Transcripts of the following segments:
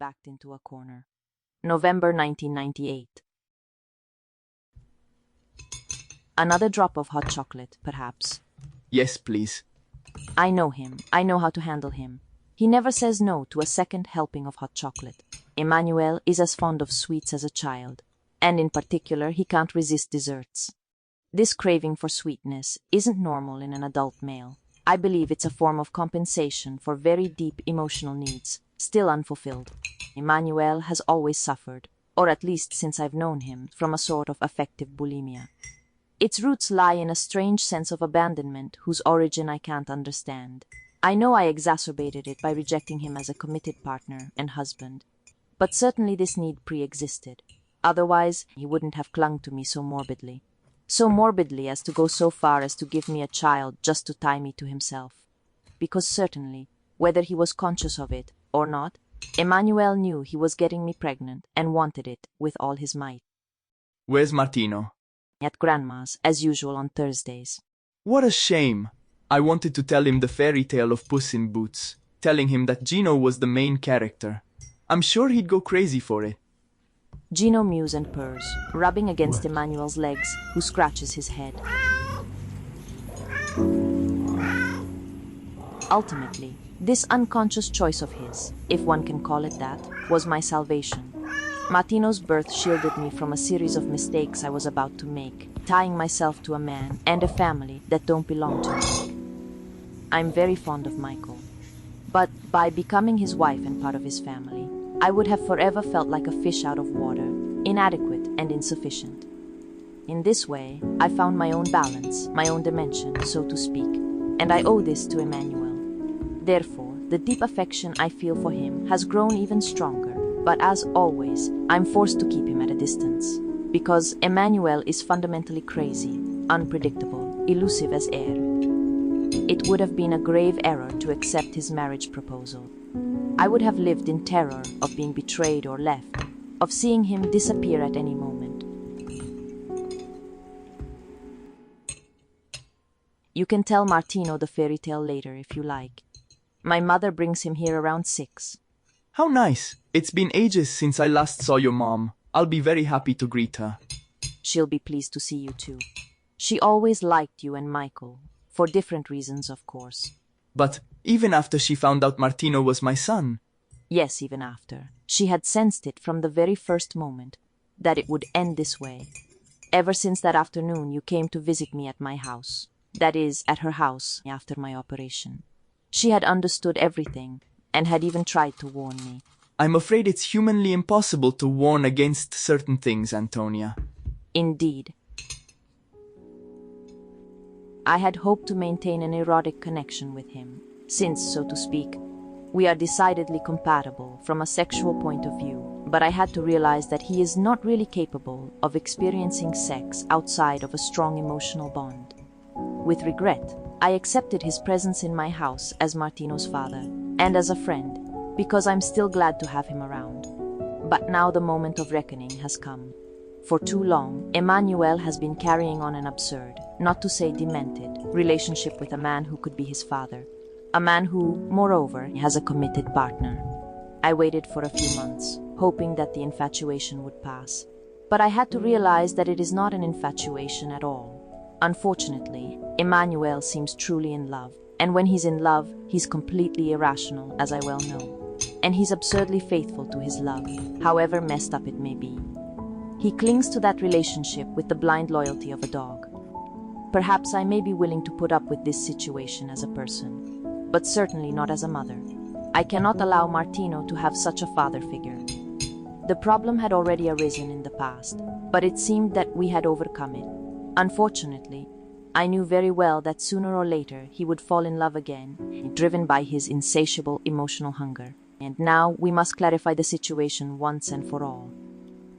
backed into a corner. November 1998. Another drop of hot chocolate, perhaps. Yes, please. I know him. I know how to handle him. He never says no to a second helping of hot chocolate. Emmanuel is as fond of sweets as a child, and in particular he can't resist desserts. This craving for sweetness isn't normal in an adult male. I believe it's a form of compensation for very deep emotional needs, still unfulfilled. Emmanuel has always suffered, or at least since I've known him, from a sort of affective bulimia. Its roots lie in a strange sense of abandonment whose origin I can't understand. I know I exacerbated it by rejecting him as a committed partner and husband, but certainly this need pre-existed. Otherwise, he wouldn't have clung to me so morbidly as to go so far as to give me a child just to tie me to himself. Because certainly, whether he was conscious of it or not, Emmanuel knew he was getting me pregnant and wanted it with all his might. Where's Martino? At Grandma's, as usual on Thursdays. What a shame! I wanted to tell him the fairy tale of Puss in Boots, telling him that Gino was the main character. I'm sure he'd go crazy for it. Gino mews and purrs, rubbing against Emmanuel's legs, who scratches his head. Ultimately, this unconscious choice of his, if one can call it that, was my salvation. Martino's birth shielded me from a series of mistakes I was about to make, tying myself to a man and a family that don't belong to me. I'm very fond of Michael, but by becoming his wife and part of his family, I would have forever felt like a fish out of water, inadequate and insufficient. In this way, I found my own balance, my own dimension, so to speak, and I owe this to Emmanuel. Therefore, the deep affection I feel for him has grown even stronger, but as always, I'm forced to keep him at a distance, because Emmanuel is fundamentally crazy, unpredictable, elusive as air. It would have been a grave error to accept his marriage proposal. I would have lived in terror of being betrayed or left, of seeing him disappear at any moment. You can tell Martino the fairy tale later if you like. My mother brings him here around 6. How nice! It's been ages since I last saw your mom. I'll be very happy to greet her. She'll be pleased to see you too. She always liked you and Michael, for different reasons, of course. But even after she found out Martino was my son? Yes, even after. She had sensed it from the very first moment, that it would end this way. Ever since that afternoon you came to visit me at my house. That is, at her house after my operation. She had understood everything, and had even tried to warn me. I'm afraid it's humanly impossible to warn against certain things, Antonia. Indeed. I had hoped to maintain an erotic connection with him, since, so to speak, we are decidedly compatible from a sexual point of view, but I had to realize that he is not really capable of experiencing sex outside of a strong emotional bond. With regret, I accepted his presence in my house as Martino's father, and as a friend, because I'm still glad to have him around. But now the moment of reckoning has come. For too long, Emmanuel has been carrying on an absurd, not to say demented, relationship with a man who could be his father. A man who, moreover, has a committed partner. I waited for a few months, hoping that the infatuation would pass. But I had to realize that it is not an infatuation at all. Unfortunately, Emmanuel seems truly in love, and when he's in love, he's completely irrational, as I well know. And he's absurdly faithful to his love, however messed up it may be. He clings to that relationship with the blind loyalty of a dog. Perhaps I may be willing to put up with this situation as a person, but certainly not as a mother. I cannot allow Martino to have such a father figure. The problem had already arisen in the past, but it seemed that we had overcome it. Unfortunately, I knew very well that sooner or later he would fall in love again, driven by his insatiable emotional hunger. And now we must clarify the situation once and for all.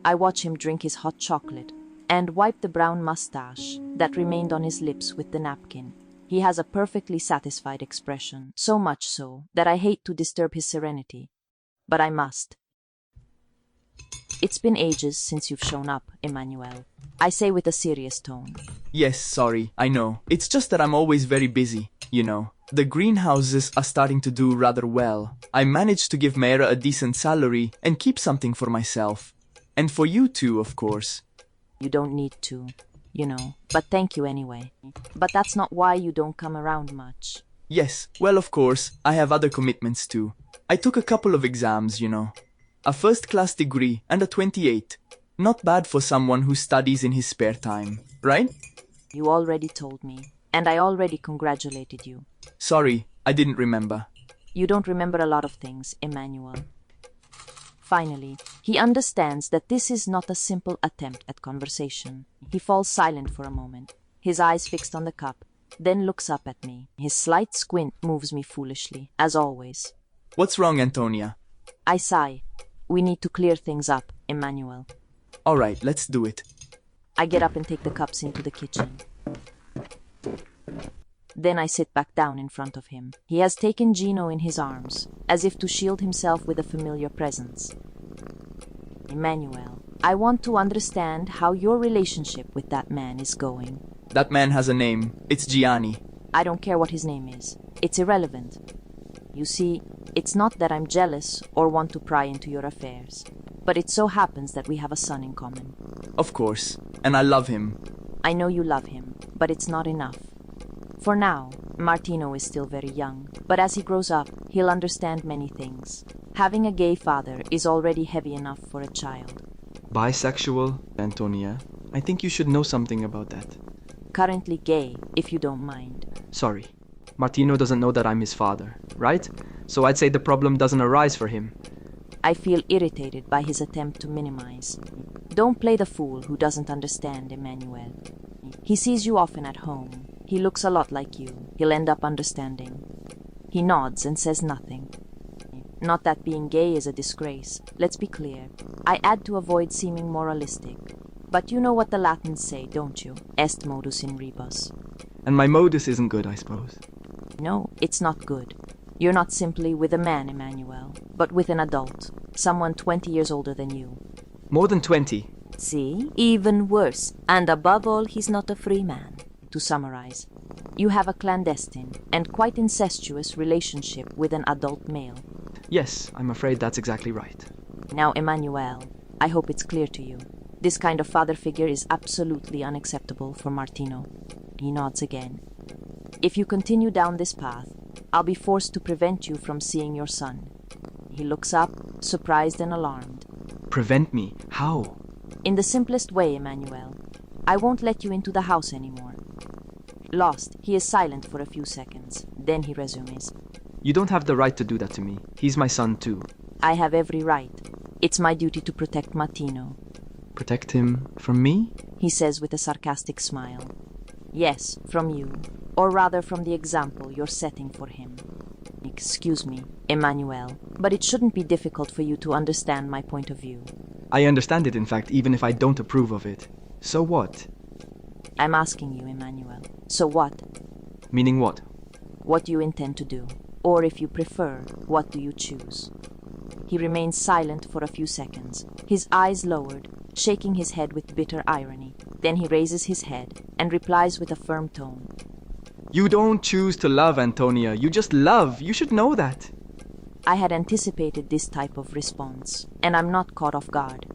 I watch him drink his hot chocolate and wipe the brown mustache that remained on his lips with the napkin. He has a perfectly satisfied expression, so much so that I hate to disturb his serenity. But I must. It's been ages since you've shown up, Emmanuel. I say with a serious tone. Yes, sorry, I know. It's just that I'm always very busy, you know. The greenhouses are starting to do rather well. I managed to give Mayra a decent salary and keep something for myself. And for you too, of course. You don't need to, but thank you anyway. But that's not why you don't come around much. Yes, well, of course, I have other commitments too. I took a couple of exams, A first-class degree and a 28. Not bad for someone who studies in his spare time, right? You already told me, and I already congratulated you. Sorry, I didn't remember. You don't remember a lot of things, Emmanuel. Finally, he understands that this is not a simple attempt at conversation. He falls silent for a moment, his eyes fixed on the cup, then looks up at me. His slight squint moves me foolishly, as always. What's wrong, Antonia? I sigh. We need to clear things up, Emmanuel. All right, let's do it. I get up and take the cups into the kitchen. Then I sit back down in front of him. He has taken Gino in his arms, as if to shield himself with a familiar presence. Emmanuel, I want to understand how your relationship with that man is going. That man has a name. It's Gianni. I don't care what his name is. It's irrelevant. You see, it's not that I'm jealous or want to pry into your affairs, but it so happens that we have a son in common. Of course, and I love him. I know you love him, but it's not enough. For now, Martino is still very young, but as he grows up, he'll understand many things. Having a gay father is already heavy enough for a child. Bisexual, Antonia. I think you should know something about that. Currently gay, if you don't mind. Sorry. Martino doesn't know that I'm his father, right? So I'd say the problem doesn't arise for him. I feel irritated by his attempt to minimize. Don't play the fool who doesn't understand, Emmanuel. He sees you often at home. He looks a lot like you. He'll end up understanding. He nods and says nothing. Not that being gay is a disgrace. Let's be clear. I add to avoid seeming moralistic. But you know what the Latins say, don't you? Est modus in rebus. And my modus isn't good, I suppose. No, it's not good. You're not simply with a man, Emmanuel, but with an adult. Someone 20 years older than you. More than 20. See? Even worse. And above all, he's not a free man. To summarize, you have a clandestine and quite incestuous relationship with an adult male. Yes, I'm afraid that's exactly right. Now, Emmanuel, I hope it's clear to you. This kind of father figure is absolutely unacceptable for Martino. He nods again. If you continue down this path, I'll be forced to prevent you from seeing your son. He looks up, surprised and alarmed. Prevent me? How? In the simplest way, Emmanuel. I won't let you into the house anymore. Lost, he is silent for a few seconds. Then he resumes. You don't have the right to do that to me. He's my son too. I have every right. It's my duty to protect Martino. Protect him from me? He says with a sarcastic smile. Yes, from you. Or rather from the example you're setting for him. Excuse me, Emmanuel, but it shouldn't be difficult for you to understand my point of view. I understand it, in fact, even if I don't approve of it. So what? I'm asking you, Emmanuel. So what? Meaning what? What do you intend to do? Or if you prefer, what do you choose? He remains silent for a few seconds, his eyes lowered, shaking his head with bitter irony. Then he raises his head and replies with a firm tone. You don't choose to love, Antonia. You just love. You should know that. I had anticipated this type of response, and I'm not caught off guard.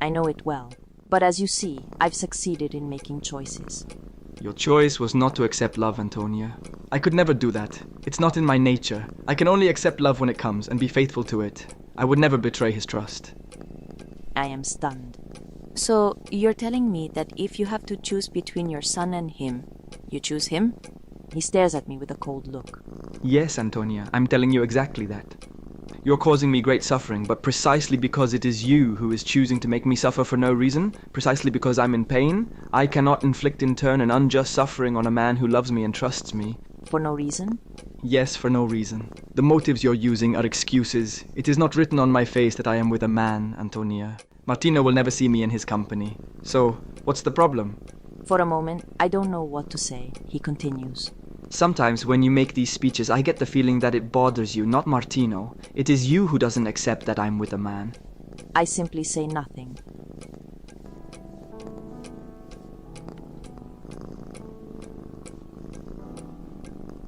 I know it well. But as you see, I've succeeded in making choices. Your choice was not to accept love, Antonia. I could never do that. It's not in my nature. I can only accept love when it comes and be faithful to it. I would never betray his trust. I am stunned. So, you're telling me that if you have to choose between your son and him, you choose him? He stares at me with a cold look. Yes, Antonia, I'm telling you exactly that. You're causing me great suffering, but precisely because it is you who is choosing to make me suffer for no reason, precisely because I'm in pain, I cannot inflict in turn an unjust suffering on a man who loves me and trusts me. For no reason? Yes, for no reason. The motives you're using are excuses. It is not written on my face that I am with a man, Antonia. Martino will never see me in his company. So, what's the problem? For a moment, I don't know what to say. He continues. Sometimes when you make these speeches, I get the feeling that it bothers you, not Martino. It is you who doesn't accept that I'm with a man. I simply say nothing.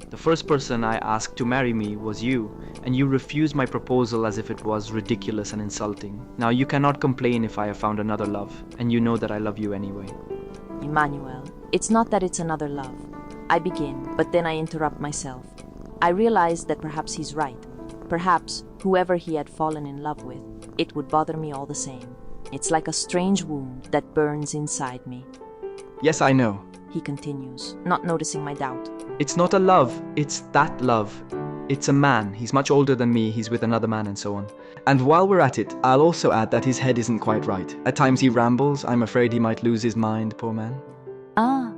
The first person I asked to marry me was you, and you refused my proposal as if it was ridiculous and insulting. Now you cannot complain if I have found another love, and you know that I love you anyway. Emmanuel, it's not that it's another love. I begin, but then I interrupt myself. I realize that perhaps he's right. Perhaps, whoever he had fallen in love with, it would bother me all the same. It's like a strange wound that burns inside me. Yes, I know. He continues, not noticing my doubt. It's not a love, it's that love. It's a man, he's much older than me, he's with another man and so on. And while we're at it, I'll also add that his head isn't quite right. At times he rambles, I'm afraid he might lose his mind, poor man. Ah,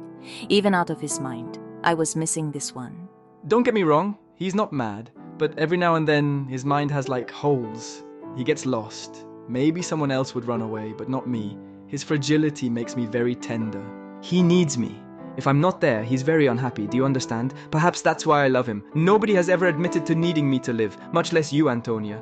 even out of his mind. I was missing this one. Don't get me wrong, he's not mad, but every now and then his mind has like holes. He gets lost. Maybe someone else would run away, but not me. His fragility makes me very tender. He needs me. If I'm not there, he's very unhappy, do you understand? Perhaps that's why I love him. Nobody has ever admitted to needing me to live, much less you, Antonia.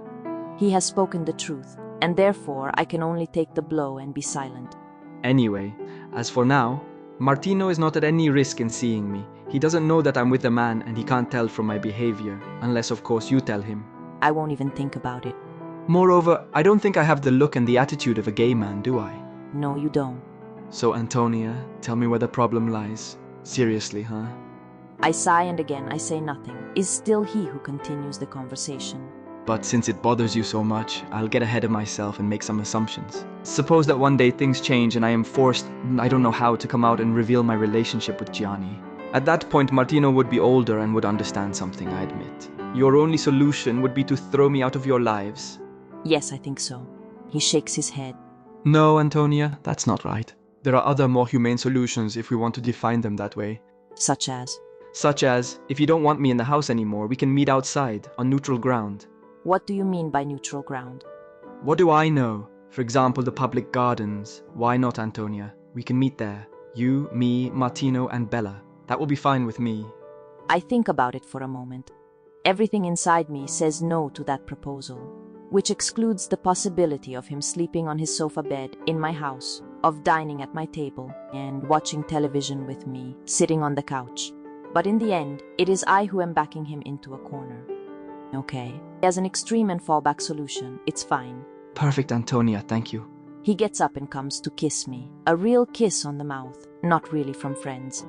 He has spoken the truth, and therefore I can only take the blow and be silent. Anyway, as for now, Martino is not at any risk in seeing me. He doesn't know that I'm with a man and he can't tell from my behavior, unless of course you tell him. I won't even think about it. Moreover, I don't think I have the look and the attitude of a gay man, do I? No, you don't. So, Antonia, tell me where the problem lies. Seriously, huh? I sigh and again I say nothing. Is still he who continues the conversation. But since it bothers you so much, I'll get ahead of myself and make some assumptions. Suppose that one day things change and I am forced, I don't know how, to come out and reveal my relationship with Gianni. At that point, Martino would be older and would understand something, I admit. Your only solution would be to throw me out of your lives. Yes, I think so. He shakes his head. No, Antonia, that's not right. There are other more humane solutions if we want to define them that way. Such as? Such as, if you don't want me in the house anymore, we can meet outside, on neutral ground. What do you mean by neutral ground? What do I know? For example, the public gardens. Why not, Antonia? We can meet there. You, me, Martino, and Bella. That will be fine with me. I think about it for a moment. Everything inside me says no to that proposal, which excludes the possibility of him sleeping on his sofa bed in my house, of dining at my table, and watching television with me, sitting on the couch. But in the end, it is I who am backing him into a corner. Okay, as an extreme and fallback solution, it's fine. Perfect, Antonia, thank you. He gets up and comes to kiss me, a real kiss on the mouth, not really from friends.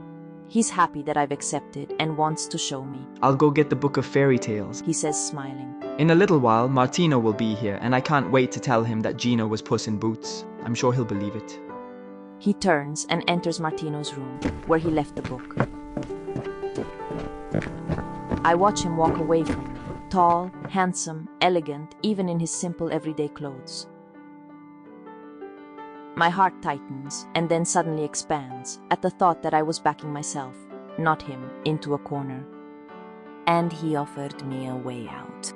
He's happy that I've accepted and wants to show me. I'll go get the book of fairy tales, he says, smiling. In a little while, Martino will be here, and I can't wait to tell him that Gino was Puss in Boots. I'm sure he'll believe it. He turns and enters Martino's room, where he left the book. I watch him walk away from me, tall, handsome, elegant, even in his simple everyday clothes. My heart tightens and then suddenly expands at the thought that I was backing myself, not him, into a corner. And he offered me a way out.